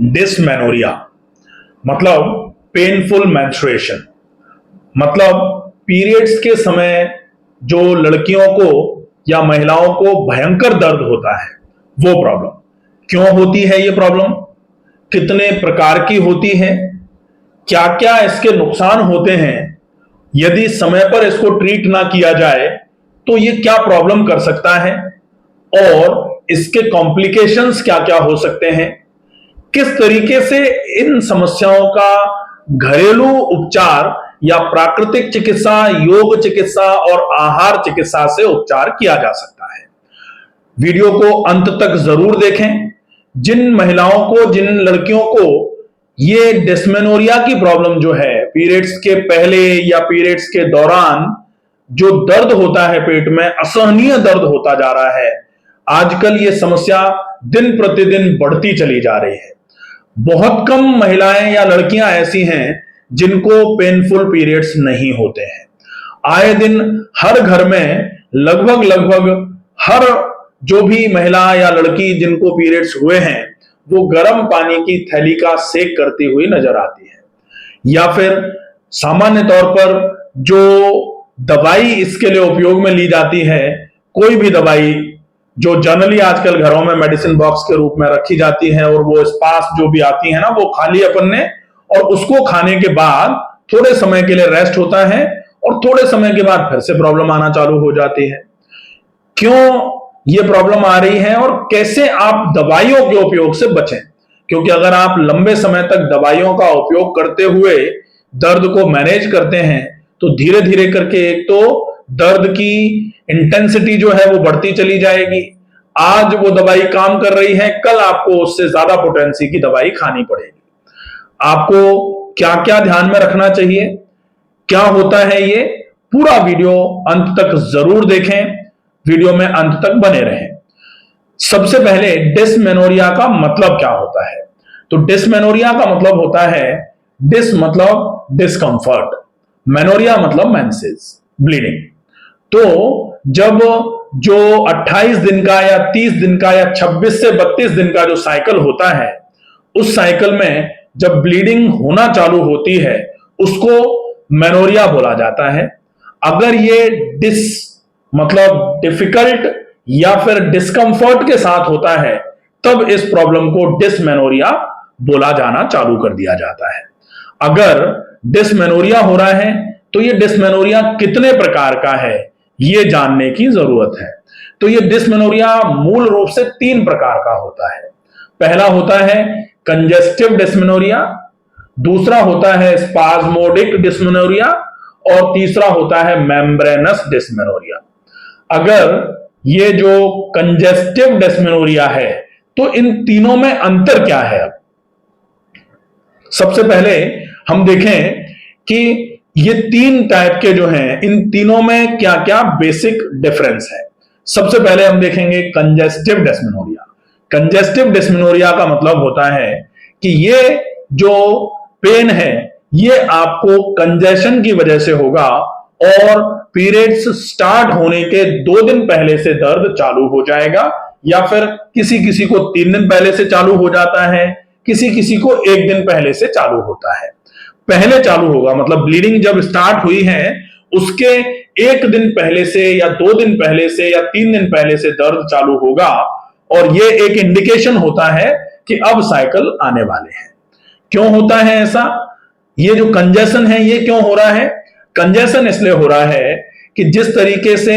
Dysmenorrhoea मतलब painful menstruation, मतलब periods के समय जो लड़कियों को या महिलाओं को भयंकर दर्द होता है वो प्रॉब्लम। क्यों होती है ये प्रॉब्लम, कितने प्रकार की होती है, क्या क्या इसके नुकसान होते हैं, यदि समय पर इसको ट्रीट ना किया जाए तो ये क्या प्रॉब्लम कर सकता है और इसके कॉम्प्लिकेशंस क्या क्या हो सकते हैं, किस तरीके से इन समस्याओं का घरेलू उपचार या प्राकृतिक चिकित्सा, योग चिकित्सा और आहार चिकित्सा से उपचार किया जा सकता है। वीडियो को अंत तक जरूर देखें। जिन महिलाओं को, जिन लड़कियों को ये डिस्मेनोरिया की प्रॉब्लम जो है, पीरियड्स के पहले या पीरियड्स के दौरान जो दर्द होता है, पेट में असहनीय दर्द होता जा रहा है, आजकल ये समस्या दिन प्रतिदिन बढ़ती चली जा रही है। बहुत कम महिलाएं या लड़कियां ऐसी हैं जिनको पेनफुल पीरियड्स नहीं होते हैं। आए दिन हर घर में लगभग हर जो भी महिला या लड़की जिनको पीरियड्स हुए हैं वो गर्म पानी की थैली का सेक करती हुई नजर आती है, या फिर सामान्य तौर पर जो दवाई इसके लिए उपयोग में ली जाती है, कोई भी दवाई जो जनरली आजकल घरों में मेडिसिन बॉक्स के रूप में रखी जाती है और वो स्पास जो भी आती है ना, वो खा ली अपन ने और उसको खाने के बाद थोड़े समय के लिए रेस्ट होता है और थोड़े समय के बाद फिर से प्रॉब्लम आना चालू हो जाती है। क्यों ये प्रॉब्लम आ रही है और कैसे आप दवाइयों के उपयोग से बचें, क्योंकि अगर आप लंबे समय तक दवाइयों का उपयोग करते हुए दर्द को मैनेज करते हैं तो धीरे धीरे करके एक तो दर्द की इंटेंसिटी जो है वो बढ़ती चली जाएगी। आज वो दवाई काम कर रही है, कल आपको उससे ज्यादा पोटेंसी की दवाई खानी पड़ेगी। आपको क्या क्या ध्यान में रखना चाहिए, क्या होता है, ये पूरा वीडियो अंत तक जरूर देखें, वीडियो में अंत तक बने रहें। सबसे पहले डिसमेनोरिया का मतलब क्या होता है? तो डिसमेनोरिया का मतलब होता है, डिस मतलब डिस्कंफर्ट, मेनोरिया मतलब मेंसेस, ब्लीडिंग। तो जब जो 28 दिन का या 30 दिन का या 26 से 32 दिन का जो साइकिल होता है, उस साइकिल में जब ब्लीडिंग होना चालू होती है उसको मेनोरिया बोला जाता है। अगर ये डिस मतलब डिफिकल्ट या फिर डिस्कंफर्ट के साथ होता है तब इस प्रॉब्लम को डिसमेनोरिया बोला जाना चालू कर दिया जाता है। अगर डिसमेनोरिया हो रहा है तो ये डिसमेनोरिया कितने प्रकार का है ये जानने की जरूरत है। तो ये डिसमेनोरिया मूल रूप से 3 प्रकार का होता है। पहला होता है कंजेस्टिव डिसमेनोरिया, दूसरा होता है स्पाज्मोडिक डिसमेनोरिया और तीसरा होता है मेम्ब्रेनस डिसमेनोरिया। अगर ये जो कंजेस्टिव डिसमेनोरिया है तो इन तीनों में अंतर क्या है? अब सबसे पहले हम देखें कि ये 3 टाइप के जो हैं, इन तीनों में क्या क्या बेसिक डिफरेंस है। सबसे पहले हम देखेंगे कंजेस्टिव डिसमेनोरिया। कंजेस्टिव डिसमेनोरिया का मतलब होता है कि ये जो पेन है ये आपको कंजेशन की वजह से होगा और पीरियड्स स्टार्ट होने के 2 दिन पहले से दर्द चालू हो जाएगा, या फिर किसी किसी को 3 दिन पहले से चालू हो जाता है, किसी किसी को 1 दिन पहले से चालू होता है। पहले चालू होगा मतलब ब्लीडिंग जब स्टार्ट हुई है उसके 1 दिन पहले से या 2 दिन पहले से या 3 दिन पहले से दर्द चालू होगा और ये एक इंडिकेशन होता है कि अब साइकिल आने वाले हैं। क्यों होता है ऐसा? ये जो कंजेशन है ये क्यों हो रहा है? कंजेशन इसलिए हो रहा है कि जिस तरीके से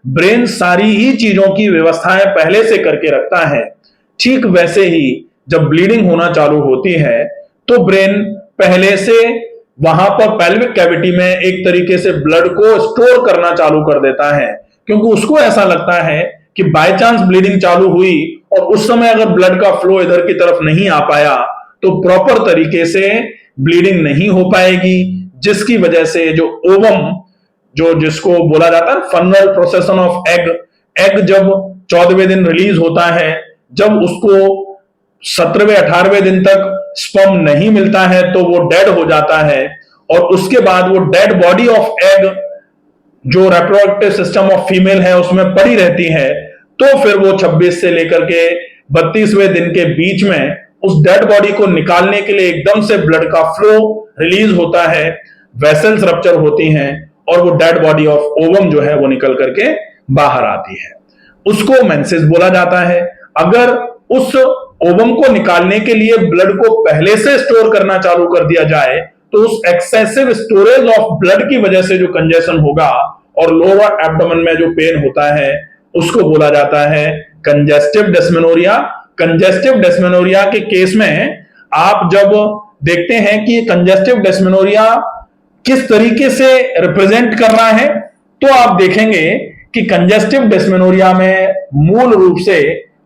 ब्रेन सारी ही चीजों की व्यवस्थाएं पहले से करके रखता है, ठीक वैसे ही जब ब्लीडिंग होना चालू होती है तो ब्रेन पहले से वहां पर पेल्विक कैविटी में एक तरीके से ब्लड को स्टोर करना चालू कर देता है, क्योंकि उसको ऐसा लगता है कि बाय चांस ब्लीडिंग चालू हुई और उस समय अगर ब्लड का फ्लो इधर की तरफ नहीं आ पाया तो प्रॉपर तरीके से ब्लीडिंग नहीं हो पाएगी, जिसकी वजह से जो ओवम, जो जिसको बोला जाता है फंगल प्रोसेसन ऑफ एग, एग जब 14वें दिन रिलीज होता है, जब उसको 17वें 18वें दिन तक स्पर्म नहीं मिलता है तो वो डेड हो जाता है और उसके बाद वो डेड बॉडी ऑफ एग जो रिप्रोडक्टिव सिस्टम ऑफ फीमेल है उसमें पड़ी रहती है, तो फिर वो 26 से लेकर के 32वें दिन के बीच में उस डेड बॉडी को निकालने के लिए एकदम से ब्लड का फ्लो रिलीज होता है, वेसल्स रप्चर होती हैं और वो डेड बॉडी ऑफ ओवम जो है वो निकल करके बाहर आती है, उसको मेंसेस बोला जाता है। अगर उस ओवम को निकालने के लिए ब्लड को पहले से स्टोर करना चालू कर दिया जाए तो उस एक्सेसिव स्टोरेज ऑफ ब्लड की वजह से जो कंजेशन होगा और लोअर एब्डोमेन में जो पेन होता है उसको बोला जाता है कंजेस्टिव डिस्मेनोरिया। कंजेस्टिव डिस्मेनोरिया के केस में आप जब देखते हैं कि कंजेस्टिव डिस्मेनोरिया किस तरीके से रिप्रेजेंट कर रहा है तो आप देखेंगे कि कंजेस्टिव डिस्मेनोरिया में मूल रूप से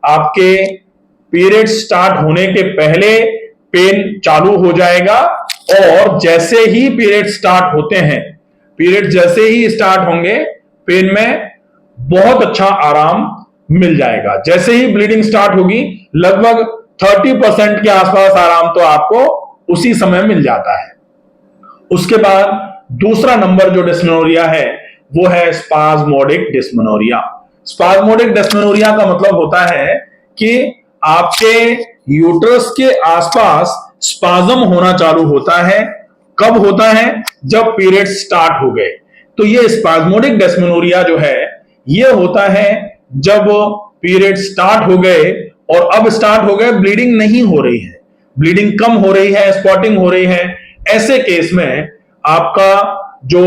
आपके पीरियड स्टार्ट होने के पहले पेन चालू हो जाएगा और जैसे ही पीरियड स्टार्ट होते हैं, पीरियड जैसे ही स्टार्ट होंगे पेन में बहुत अच्छा आराम मिल जाएगा। जैसे ही ब्लीडिंग स्टार्ट होगी लगभग 30% के आसपास आराम तो आपको उसी समय मिल जाता है। उसके बाद दूसरा नंबर जो डिस्मेनोरिया है वो है स्पाज्मोडिक डिस्मेनोरिया। स्पाज्मोडिक डिस्मेनोरिया का मतलब होता है कि आपके यूट्रस के आसपास स्पाज्म होना चालू होता है। कब होता है? जब पीरियड स्टार्ट हो गए। तो ये स्पाज्मोडिक डिस्मेनोरिया जो है ये होता है जब पीरियड स्टार्ट हो गए और अब स्टार्ट हो गए, ब्लीडिंग नहीं हो रही है, ब्लीडिंग कम हो रही है, स्पॉटिंग हो रही है। ऐसे केस में आपका जो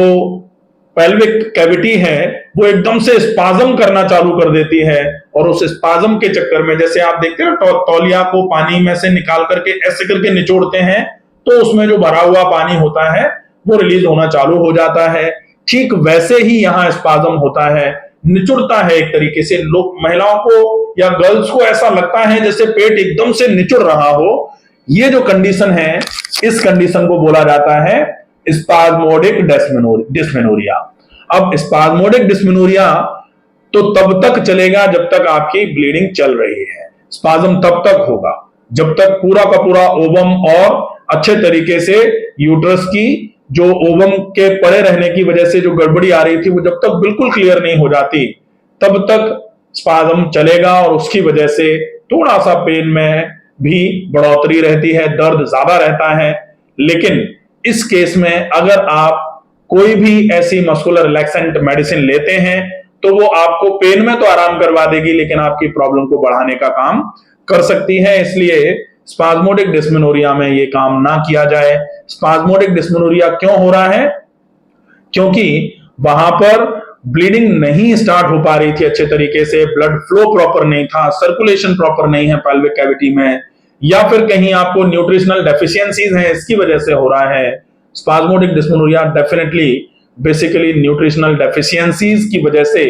पेल्विक कैविटी है वो एकदम से स्पाज्म करना चालू कर देती है और उस स्पाज्म के चक्कर में जैसे आप देखते हैं ना तौलिया को पानी में से निकाल करके ऐसे करके निचोड़ते हैं तो उसमें जो भरा हुआ पानी होता है वो रिलीज होना चालू हो जाता है। ठीक वैसे ही यहां स्पाज्म होता है, निचुड़ता है एक तरीके से। लोग महिलाओं को या गर्ल्स को ऐसा लगता है जैसे पेट एकदम से निचुड़ रहा हो। ये जो कंडीशन है इस कंडीशन को बोला जाता है स्पाज्मोडिक डिस्मेनोरिया। अब स्पाज्मोडिक डिस्मेनोरिया तो तब तक चलेगा जब तक आपकी ब्लीडिंग चल रही है। स्पाज्म तब तक होगा जब तक पूरा का पूरा ओवम और अच्छे तरीके से यूट्रस की जो ओवम के परे रहने की वजह से जो गड़बड़ी आ रही थी वो जब तक बिल्कुल क्लियर नहीं हो जाती तब तक स्पाज्म चलेगा और उसकी वजह से थोड़ा सा पेन में भी बढ़ोतरी रहती है, दर्द ज्यादा रहता है। लेकिन इस केस में अगर आप कोई भी ऐसी मस्कुलर रिलैक्सेंट मेडिसिन लेते हैं तो वो आपको पेन में तो आराम करवा देगी लेकिन आपकी प्रॉब्लम को बढ़ाने का काम कर सकती है। इसलिए स्पाज्मोडिक डिस्मेनोरिया में ये काम ना किया जाए। स्पाज्मोडिक डिस्मेनोरिया क्यों हो रहा है? क्योंकि वहां पर ब्लीडिंग नहीं स्टार्ट हो पा रही थी अच्छे तरीके से, ब्लड फ्लो प्रॉपर नहीं था, सर्कुलेशन प्रॉपर नहीं है पेल्विक कैविटी में, या फिर कहीं आपको न्यूट्रिशनल डेफिशिएंसीज हैं इसकी वजह से हो रहा है। Spasmodic dysmenorrhoea definitely basically nutritional deficiencies की वजह से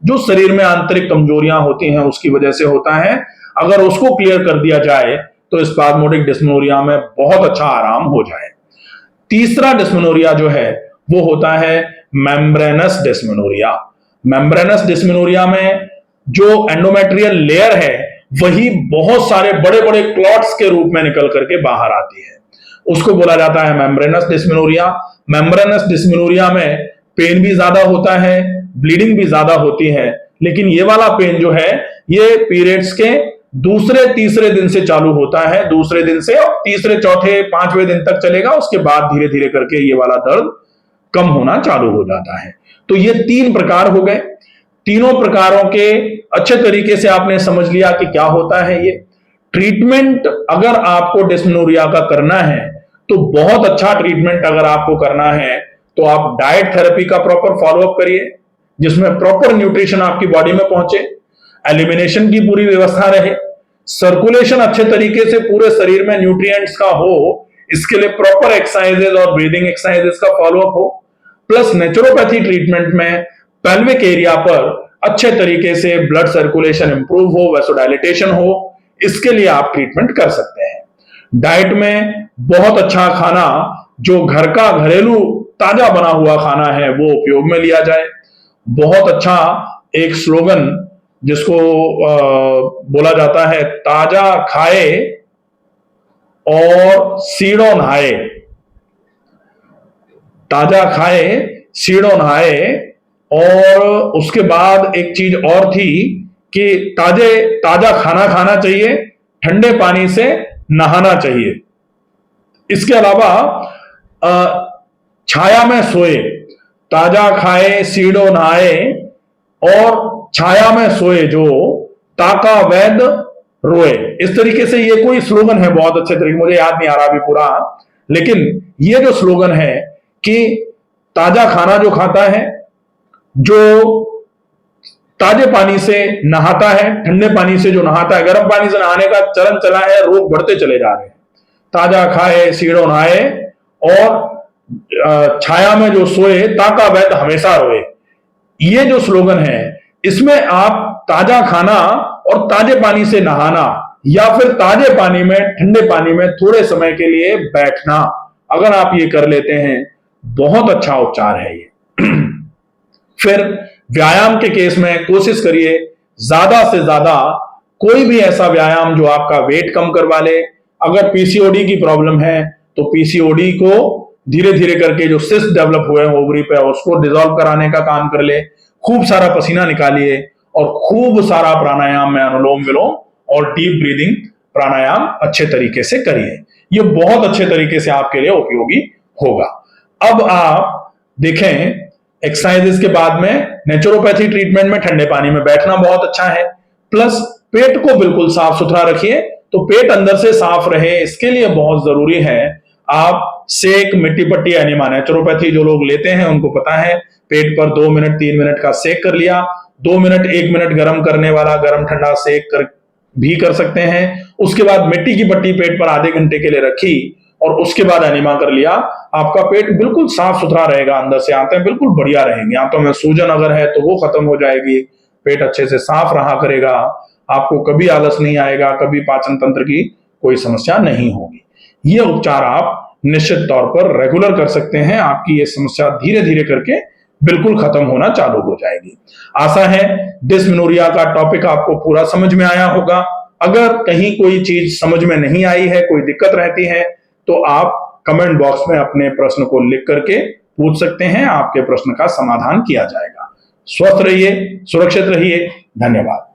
जो शरीर में आंतरिक कमजोरियां होती हैं उसकी वजह से होता है। अगर उसको क्लियर कर दिया जाए तो स्पाज्मोडिक डिस्मेनोरिया में बहुत अच्छा आराम हो जाए। तीसरा डिस्मेनोरिया जो है वो होता है मेम्ब्रेनस डिस्मेनोरिया। मेम्ब्रेनस डिस्मेनोरिया में जो एंडोमेट्रियल लेयर है वही बहुत सारे बड़े बड़े क्लॉट्स के रूप में निकल करके बाहर आती है, उसको बोला जाता है मेम्ब्रेनस डिस्मेनोरिया। मेम्ब्रेनस डिस्मेनोरिया में पेन भी ज्यादा होता है, ब्लीडिंग भी ज्यादा होती है, लेकिन ये वाला पेन जो है ये पीरियड्स के दूसरे तीसरे दिन से चालू होता है, दूसरे दिन से और तीसरे चौथे पांचवें दिन तक चलेगा। उसके बाद धीरे धीरे करके ये वाला दर्द कम होना चालू हो जाता है। तो ये तीन प्रकार हो गए। तीनों प्रकारों के अच्छे तरीके से आपने समझ लिया कि क्या होता है ये। ट्रीटमेंट अगर आपको डिस्मेनोरिया का करना है तो बहुत अच्छा ट्रीटमेंट अगर आपको करना है तो आप डाइट थेरेपी का प्रॉपर फॉलोअप करिए जिसमें प्रॉपर न्यूट्रिशन आपकी बॉडी में पहुंचे, एलिमिनेशन की पूरी व्यवस्था रहे, सर्कुलेशन अच्छे तरीके से पूरे शरीर में न्यूट्रिएंट्स का हो, इसके लिए प्रॉपर एक्सरसाइजेज और ब्रीदिंग एक्सरसाइजेज का फॉलोअप हो, प्लस नेचुरोपैथी ट्रीटमेंट में पेल्विक एरिया पर अच्छे तरीके से ब्लड सर्कुलेशन इंप्रूव हो, वैसोडाइलेटेशन हो, इसके लिए आप ट्रीटमेंट कर सकते हैं। डाइट में बहुत अच्छा खाना जो घर का घरेलू ताजा बना हुआ खाना है वो उपयोग में लिया जाए। बहुत अच्छा एक स्लोगन जिसको बोला जाता है ताजा खाए और सीड़ो नहाए, ताजा खाए सीड़ो नहाए। और उसके बाद एक चीज और थी कि ताजा खाना खाना चाहिए, ठंडे पानी से नहाना चाहिए। इसके अलावा छाया में सोए, ताजा खाए सीढ़ो नहाए, और छाया में सोए जो ताका वैद रोए। इस तरीके से ये कोई स्लोगन है बहुत अच्छे तरीके, मुझे याद नहीं आ रहा अभी पूरा, लेकिन ये जो स्लोगन है कि ताजा खाना जो खाता है, जो ताजे पानी से नहाता है, ठंडे पानी से जो नहाता है, गर्म पानी से नहाने का चलन चला है, रोग बढ़ते चले जा रहे हैं। ताजा खाए सीढ़ो नहाए, और छाया में जो सोए ताका वैद हमेशा रोए। ये जो स्लोगन है, इसमें आप ताजा खाना और ताजे पानी से नहाना, या फिर ताजे पानी में ठंडे पानी में थोड़े समय के लिए बैठना, अगर आप ये कर लेते हैं, बहुत अच्छा उपचार है ये। फिर व्यायाम के केस में कोशिश करिए ज्यादा से ज्यादा कोई भी ऐसा व्यायाम जो आपका वेट कम करवा ले। अगर पीसीओडी की प्रॉब्लम है तो पीसीओडी को धीरे धीरे करके जो सिस्ट डेवलप हुए हैं ओवरी पे, उसको डिसॉल्व कराने का काम कर ले। खूब सारा पसीना निकालिए और खूब सारा प्राणायाम में अनुलोम विलोम और डीप ब्रीदिंग प्राणायाम अच्छे तरीके से करिए। ये बहुत अच्छे तरीके से आपके लिए उपयोगी होगा। अब आप देखें, एक्सरसाइजेस के बाद में नेचुरोपैथी ट्रीटमेंट में ठंडे पानी में बैठना बहुत अच्छा है। प्लस पेट को बिल्कुल साफ सुथरा रखिए, तो पेट अंदर से साफ रहे, इसके लिए बहुत जरूरी है आप सेक, मिट्टी पट्टी, एनिमा, नेचुरोपैथी जो लोग लेते हैं उनको पता है, पेट पर 2 मिनट 3 मिनट का सेक कर लिया, 2 मिनट 1 मिनट गर्म करने वाला गर्म ठंडा सेक भी कर सकते हैं। उसके बाद मिट्टी की पट्टी पेट पर आधे घंटे के लिए रखी और उसके बाद एनिमा कर लिया। आपका पेट बिल्कुल साफ सुथरा रहेगा, अंदर से आंतें बिल्कुल बढ़िया रहेंगी, आंतों में सूजन अगर है तो वो खत्म हो जाएगी, पेट अच्छे से साफ रहा करेगा, आपको कभी आलस नहीं आएगा, कभी पाचन तंत्र की कोई समस्या नहीं होगी। ये उपचार आप निश्चित तौर पर रेगुलर कर सकते हैं, आपकी ये समस्या धीरे धीरे करके बिल्कुल खत्म होना चालू हो जाएगी। आशा है डिस्मेनोरिया का टॉपिक आपको पूरा समझ में आया होगा। अगर कहीं कोई चीज समझ में नहीं आई है, कोई दिक्कत रहती है, तो आप कमेंट बॉक्स में अपने प्रश्न को लिख करके पूछ सकते हैं, आपके प्रश्न का समाधान किया जाएगा। स्वस्थ रहिए, सुरक्षित रहिए, धन्यवाद।